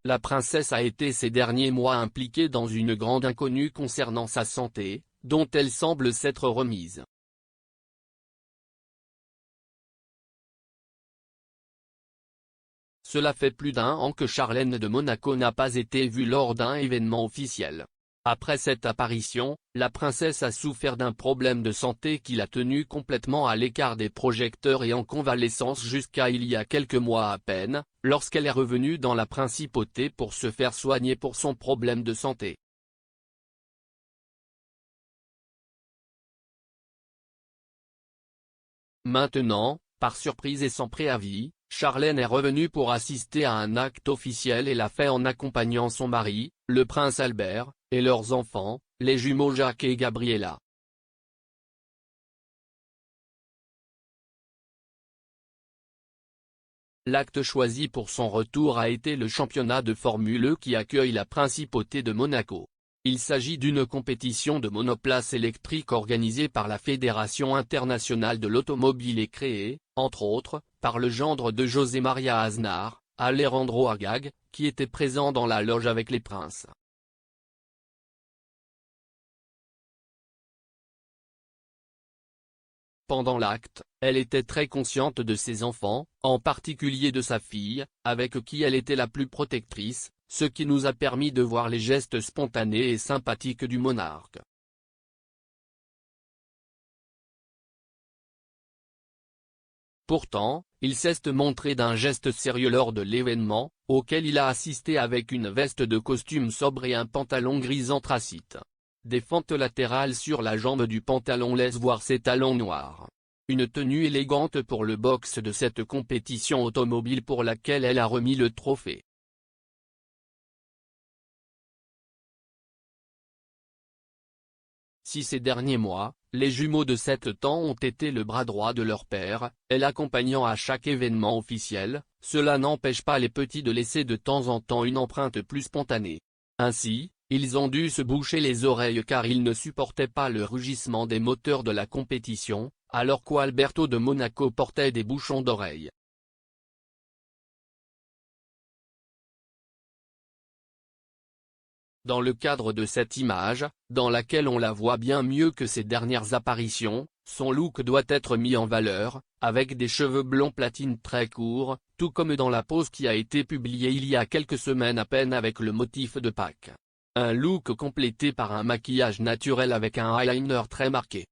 la princesse a été ces derniers mois impliquée dans une grande inconnue concernant sa santé, dont elle semble s'être remise. Cela fait plus d'un an que Charlène de Monaco n'a pas été vue lors d'un événement officiel. Après cette apparition, la princesse a souffert d'un problème de santé qui l'a tenue complètement à l'écart des projecteurs et en convalescence jusqu'à il y a quelques mois à peine, lorsqu'elle est revenue dans la principauté pour se faire soigner pour son problème de santé. Maintenant, par surprise et sans préavis, Charlène est revenue pour assister à un acte officiel et l'a fait en accompagnant son mari, le prince Albert, et leurs enfants, les jumeaux Jacques et Gabriella. L'acte choisi pour son retour a été le championnat de Formule E qui accueille la principauté de Monaco. Il s'agit d'une compétition de monoplace électrique organisée par la Fédération internationale de l'automobile et créée, entre autres, par le gendre de José María Aznar, Alejandro Agag, qui était présent dans la loge avec les princes. Pendant l'acte, elle était très consciente de ses enfants, en particulier de sa fille, avec qui elle était la plus protectrice, ce qui nous a permis de voir les gestes spontanés et sympathiques du monarque. Pourtant, il s'est montré d'un geste sérieux lors de l'événement, auquel il a assisté avec une veste de costume sobre et un pantalon gris anthracite. Des fentes latérales sur la jambe du pantalon laissent voir ses talons noirs. Une tenue élégante pour le box de cette compétition automobile pour laquelle elle a remis le trophée. Si ces derniers mois, les jumeaux de 7 ans ont été le bras droit de leur père, elle accompagnant à chaque événement officiel, cela n'empêche pas les petits de laisser de temps en temps une empreinte plus spontanée. Ainsi, ils ont dû se boucher les oreilles car ils ne supportaient pas le rugissement des moteurs de la compétition, alors qu'Alberto de Monaco portait des bouchons d'oreilles. Dans le cadre de cette image, dans laquelle on la voit bien mieux que ses dernières apparitions, son look doit être mis en valeur, avec des cheveux blonds platine très courts, tout comme dans la pose qui a été publiée il y a quelques semaines à peine avec le motif de Pâques. Un look complété par un maquillage naturel avec un eyeliner très marqué.